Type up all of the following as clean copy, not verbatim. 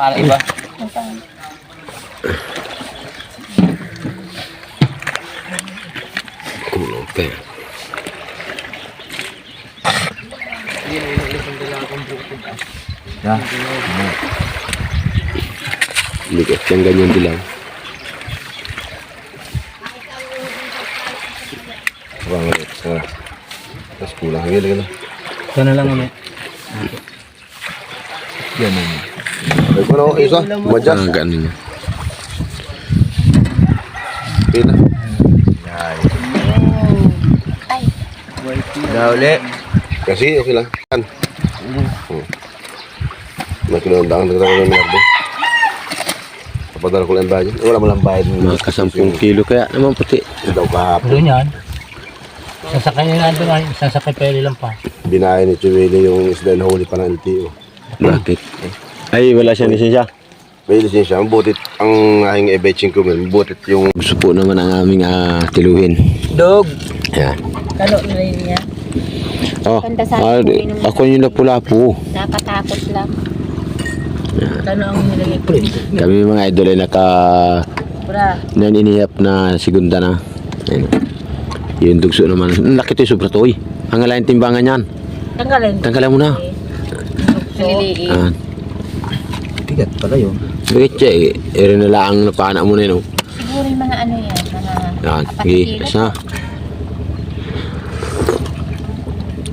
Para iba. Okay. Bigat yang ganyan dilaw. Wang ulit sa tas kulang lagi lang. Sana lang ulit. Yan na. Ay ko na isa, madya. Ganun. Pina. Ay. Dauli. Kasi okay lang. Nakinandaan na ng nardo. Papadala ko lang bayad. Wala mo lang bayad. Mga kasampung kilo kaya naman puti. Daw kahapon. Doon yan. Sasakay na natin ay sasakay pwede lang pa. Binayan ni Chuwele yung isda na huli pa ng LTO. Bakit? Ay, wala siyang lisensya. May lisensya. Butit ang aking ebetching ko. Butit yung... Gusto po naman ang aming tiluhin. Dog. Yan. Kalo na rin niya. Oh, Ganda sa ako yung lapu-lapu. Nakatakot lang. Kano ang nilagay ko? Kami mga idol ay naninihap na segunda na. Ayun. Yung dugso naman. Laki ito yung sobra to. Ang alayin timbangan yan. Tanggalin. Tanggalan mo na. Maliliit. Tigat pala yun. Bakit siya eh. Ere na lang napaanak mo na yun. Siguro yung mga ano yan. Mga Yan. apat Sige. kilo. Basta.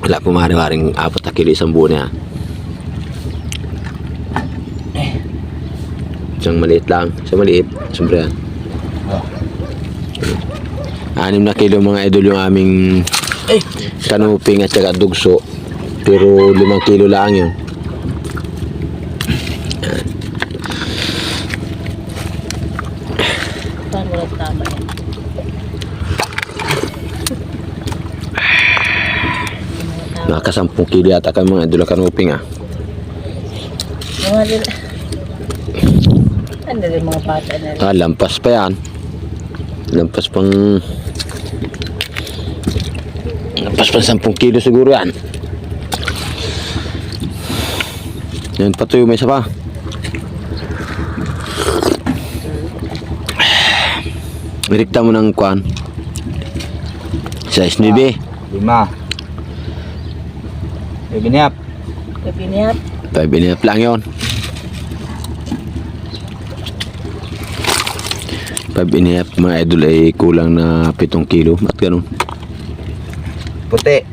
Wala po mahari-haring 4 na kilo isang buo na yan. Isang maliit lang. Isang maliit. Siyempre yan. 6 na kilo mga idol yung aming kanuping at saka dugso. Pero 5 kilo lang yun. Paano wala tama yan? Naka 10 kilo yata kami mga idol kanuping Mga nila. Ano rin mga bata na rin. Lampas pa yan. Lampas pang 10 kilo siguro yan. Yan pa to yung may isa pa. Mirikta mo ng kwan. Size 9. 5. Bibiniap. Kapiniyap. 5.5 lang yun. 5.5 mga idol ay kulang na 7 kilo. At ganun. Puti.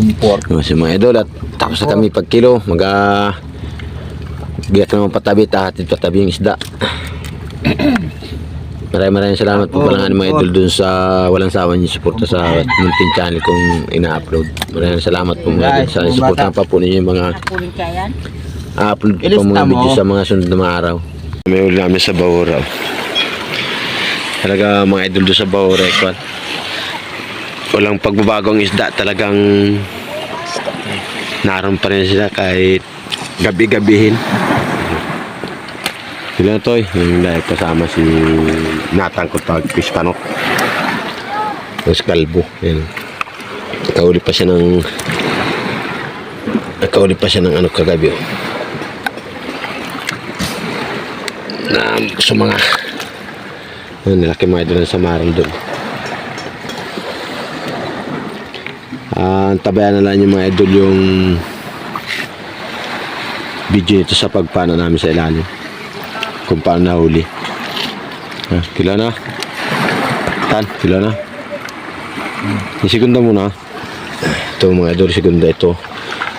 Import. Kasi mga idol at tapos na kami pag kilo. Giyak naman patabi. Hatid patabi yung isda. Maraming salamat po pala nga mga idol dun sa walang sawa niyo suporta sa munting channel kong ina-upload. Maraming salamat po mga idol sa suportahan pa po ninyo yung mga Nakuling ka yan. upload pa mga video sa mga sunod na mga araw. May uli namin sa Bahura. Talaga mga idol doon sa Bahura. Walang pagbabagong isda. Talagang naroon pa rin sila kahit gabi-gabihin. Sila na to yung dahil kasama si Natang Kutag Pispanok. Yung Kalbo. Nakauli pa siya ng ano kagabi. Na sa mga nilaki mga idol sa Maral doon. Tabayan na lang yung mga idol yung video nito sa pagpana namin sa ilalim kung paano nahuli. Kila na kila na yung segunda muna. Ito mga idol, segunda ito.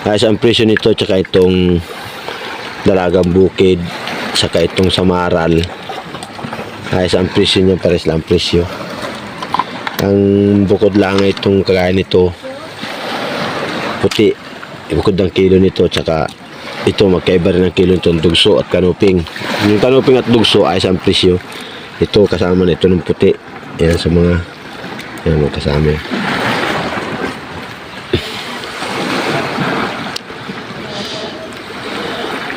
Ayos ang presyo nito tsaka itong dalagang bukid saka itong samaral. Ayos ang presyo niya, pares lang presyo. Ang bukod lang itong kagaya nito puti, bukod ng kilo nito tsaka ito magkaiba rin ng kilo itong dugso at kanuping. Yung kanuping at dugso ayos ang presyo. Ito kasama na ito ng puti. Yan sa mga yan magkasama yan.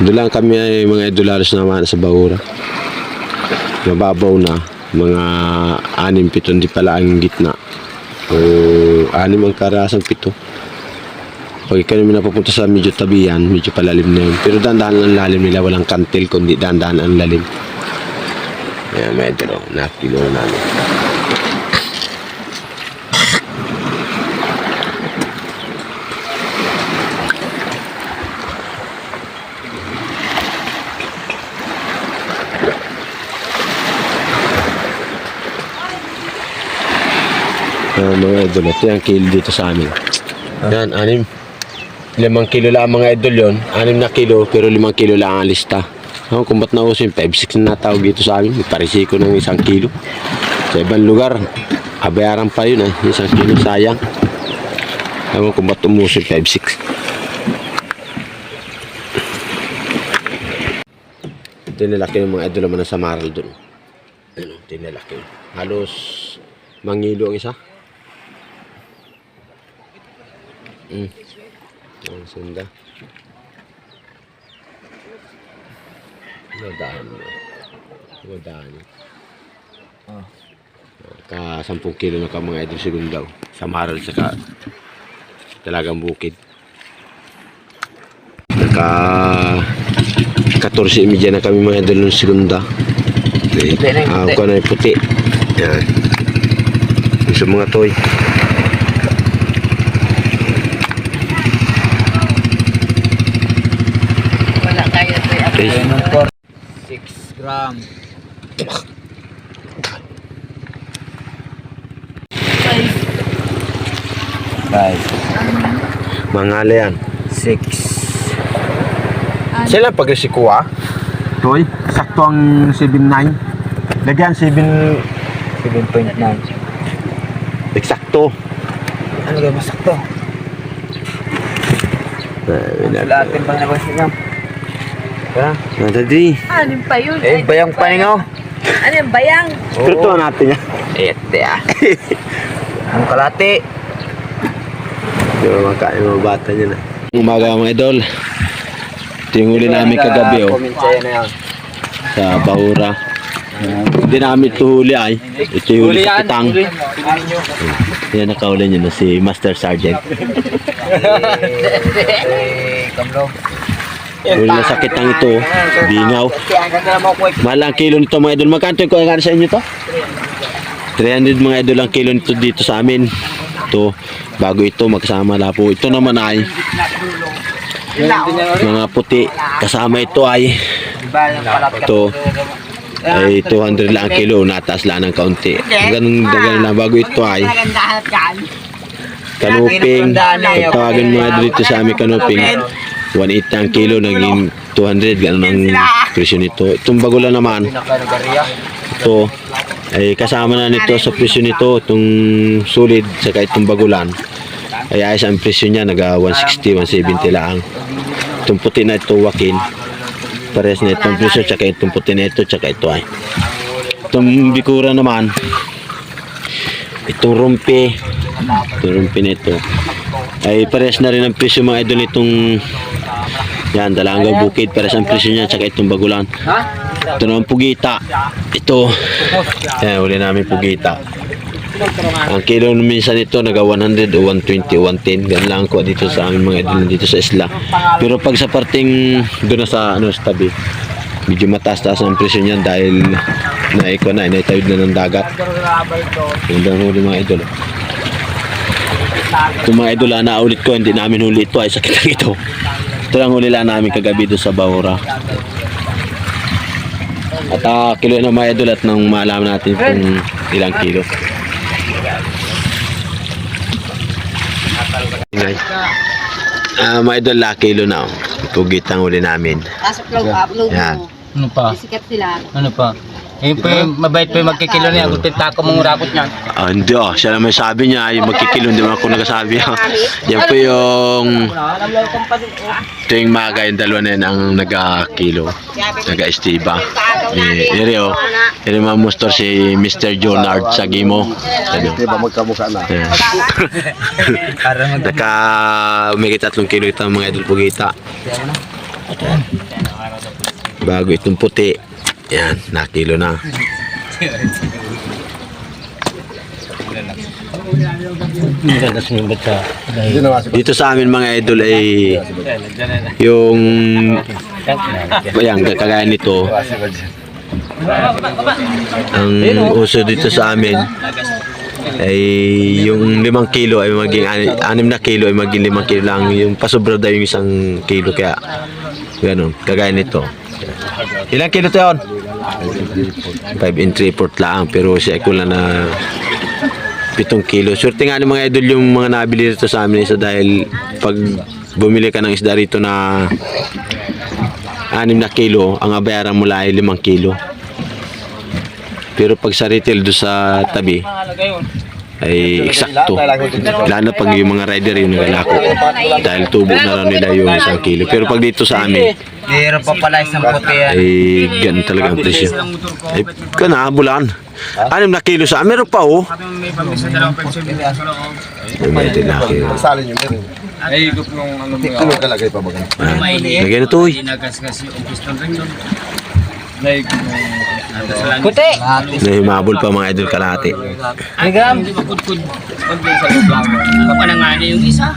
Doon lang kami ay mga idolaros naman sa Bahura. Mababaw na. Mga 6-7 di pala ang gitna. O 6 ang karasang 7. Pag kami napupunta sa medyo tabihan, medyo palalim na yun. Pero dahan-dahan ang lalim nila, walang kantil, kundi dahan-dahan ang lalim. Ayan, mga idol, nakilo na namin. Mga idol, ito yung kilo dito sa amin. Yan, 5 kilo lang mga idol yun. 6 na kilo, pero 5 kilo lang ang lista. Kung ba't nauso yung 5-6 na natawag dito sa amin, may parisiko ng 1 kilo. Sa ibang lugar, kabayaran pa yun 1 kilo, sayang. Kung ba't umuso yung 5-6. Tinalaki yung mga idol naman sa Maral dun. Ano, tinalaki. Halos mangilo ang isa. Ang sunda. Madaan. Ka 10 kilo na ka mga idol segundaw. Sa Maral saka Talagang Bukid. Naka 14:30 na kami mga idol ng segunda. Ako na yung puti. Yan. Yung sa mga toy. Wala tayo ito. 6 gram. Five. Mangala yan. 6. Sila pag si Kuya. Toy, sakto ang 7.9. Lagyan 7.9. eksakto. Ano ga masakto? Latin bang nabansin niyo? Ha? Nadadi. Ano pa yun? Eh, bayang paningaw. Ano yung bayang? Pero ito natin yan. Ete ah. Ang kalate. Di ba makain mga bata niya na. Umaga mga idol. Ito yung huli namin kagabi Comment sa'yo na yan. sa Bahura. Hindi namin ito huli ay. Ito yung huli sa Kitang. Yan nakahuli niyo na si Master Sergeant. Kamlong. Huli na sa Kitang ito. Bingaw. Mahal ang kilo nito mga idol. Magkanto yung kuha sa inyo to? 300 mga idol ang kilo nito dito sa amin. Ito, bago ito magsama lapo. Ito naman ay mga puti. Kasama ito ay ito ay 200 lang ang kilo. Nataas lang ng kaunti. Ganun lang bago ito ay kanuping. Pagtawagan mga idol dito sa amin kanuping. 180 ang kilo, naging 200. Ganun ang presyo nito. Itong bago lang naman. Ito ay kasama na nito sa presyo nito. Itong solid saka itong bagulan ay ayos ang presyo niya. Naga 160, 170 lang. Itong puti na ito wakin. Pares na itong presyo. Tsaka itong puti na ito. Tsaka ito ay. Itong bikura naman. Itong rumpi. Itong rumpi na ito ay pares na rin ang presyo mga idol nitong yan, Dalagang Bukid. Pares ang presyo niya. Tsaka itong bagulan. Ito naman pugita. Ito. Yan, uli namin pugita. Ang kilo minsan ito naga 100 o 120 o 110. Ganun lang ko dito sa amin mga idol dito sa isla. Pero pag sa parting doon na sa sa tabi, medyo mataas-taas ang presyo niyan dahil naitawid na ng dagat. Yung lang huli mga idol. Ito mga idol, naulit ko, hindi namin huli ito ay sakit lang ito. Ito lang huli lang namin kagabi doon sa Bahura. At kilo na mga idol at nang malaman natin kung ilang kilo. Mga idol, kilo na. Pugit ang huli namin. Upload Yan. mo. Ano pa? Sikat sila. Ano pa? Eh, mabait pa yung magkikilo niya. Kung tintako mong rakot niyan. Hindi siya naman sabi niya, yung magkikilo, hindi mo ako nagsasabi. Yan po yung tuwing maga yung dalawa na yan ang nag-kilo, nag-estiba. Iri mamustor si Mr. Jonard sa Gimo. Di ba magkamukha na? May 3 kilo ito mga idol pugita. Bago itong puti. Yan, nakilo na. Dito sa amin mga idol ay yung ayan, kagaya nito ang uso dito sa amin ay yung 5 kilo ay maging 6 na kilo ay maging 5 kilo lang, yung pasobra daw yung 1 kilo, kaya ganun, kagaya nito. Ilang kilo to yun? 5 and 3/4 lang, pero siya ay kulang na 7 kilo. Swerte nga ng mga idol yung mga nabili dito sa amin isa, dahil pag bumili ka ng isda rito na 6 na kilo, ang abayaran mo lang ay 5 kilo. Pero pag sa retail do sa tabi ay eksakto. Lalo na pag yung mga rider yung nagalako, dahil tubo na lang nila yung 1 kilo. Pero pag dito sa amin Meron pa pala isang puti yan. ay ganun talaga ang presyo. Ay kana bulan. 6 na kilo sa amin, meron pa oh. May pambisa dalawang peso din aso lang. Ay may dinaki. Salin yung meron. Ay, gup nung ano mo. Ano kalagay pa ba? Lagyan na to eh. Ginagas-gas yung piston rin doon. Like, puti! Nahimabol pa mga idol kalahati. Hanggang? Hindi mapudpud. Pag sa lubang. Ako pa na nga na yung isa.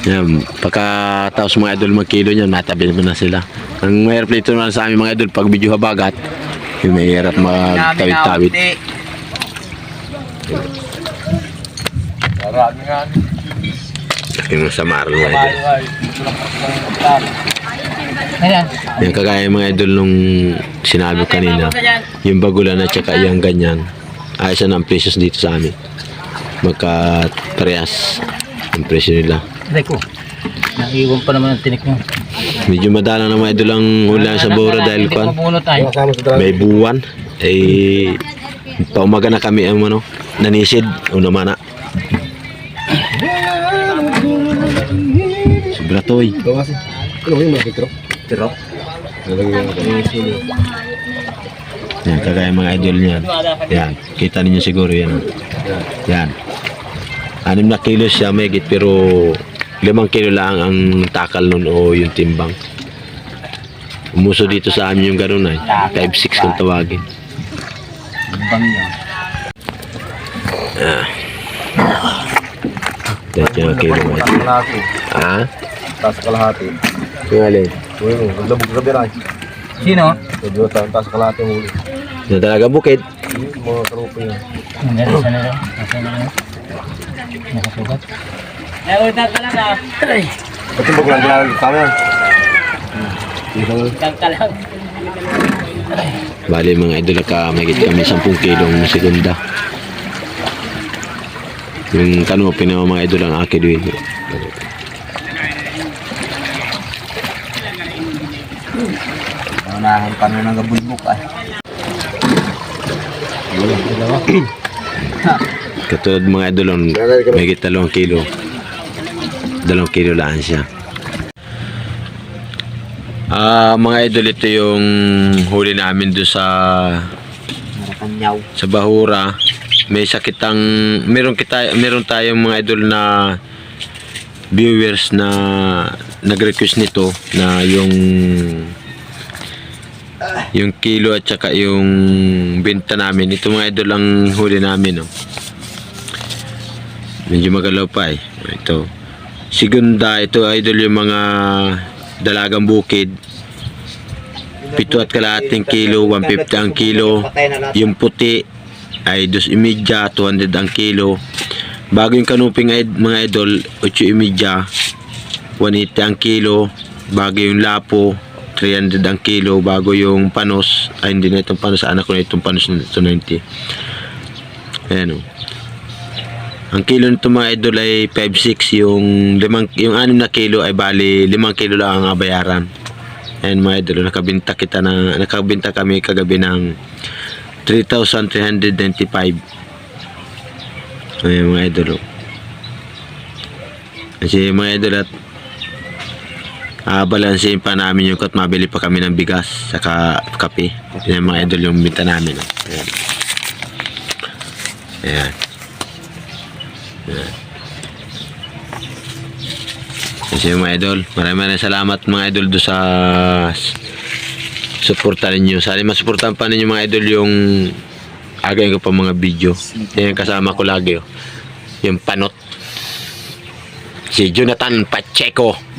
Yan, pagkatapos mga idol magkilo niyan, natabi naman na sila. Ang mahirap dito naman sa amin mga idol, pag medyo habagat, yung mahirap magtawid-tawid. Marami nga. Yung sa Marl mga idol. Yan, kagaya mga idol nung sinabi ko kanina, yung bagulan at saka yung ganyan, ayos na ang presyos dito sa amin. Magka-parehas ang presyo nila. Ko, naiwan pa naman ang tinik mo. Medyo madalang na mga idol ang ulan sa Bora dahil kwan, may buwan. Eh, paumaga na kami ang ano, nanisid o naman na. Sobra to eh. Ano yung mga tiro? Tiro? Yan, kagaya mga idol niyan. Yan, kita ninyo siguro yan. Yan. 6 na kilo siya megit, pero 5 kilo lang ang takal nun o yung timbang. Umuso dito sa amin yung gano'n ay 5-6 kung tawagin. Timbang yan. Dahil yung kilo mo. Kalahati. Ha? Taas kalahati. Yung alin? Uy, labog gabi rin. Sino? Medyo taas kalahati ang huli. Yung talaga bukid. Mga karupo yun. Meron sana lang. Nasa na lang. Nakasugat. Eh, ulit talaga. Ba't yung bagulan ginagawa kami yan? Tagka lang. Bali mga idol ka, may kami 10 kilong segunda. Yung kanupin na mga idol ang akin din. Unahan kami ng gabulbuk ah. Katulad mga idol, may 2 kilo. 2 kilo lang siya. Mga idol, ito yung huli namin doon sa Bahura. May sakitang meron tayong mga idol na viewers na nag-request nito na yung kilo at saka yung benta namin. Ito mga idol ang huli namin, no. Medyo magalaw pa eh. Ito segunda, ito idol yung mga dalagang bukid, 7 at kalahating kilo, 150 ang kilo. Yung puti ay 2.5, 200 ang kilo. Bago yung kanuping mga idol, 8.5, 180 ang kilo. Bago yung lapo, 300 ang kilo. Bago yung panos, ay hindi na itong panos, anak ko na itong panos na 290. Ayan o. Ang kilo nito mga idol ay 5.6. Yung 6 na kilo ay bali 5 kilo lang ang bayaran. Ayan mga idol, nakabinta kami kagabi ng 3,395. Ayan mga idol. Kasi mga idol, at balansin pa namin yung kat, mabili pa kami ng bigas saka kape. Ayan mga idol yung binta namin. Ayan. Ayan. Ayan. Kasi mga idol, maraming salamat mga idol do sa suporta ninyo. Sana masuportahan pa ninyo mga idol yung agayin ko pa mga video. Yan yung kasama ko lagi, oh. Yung panot. Si Jonathan Pacheco.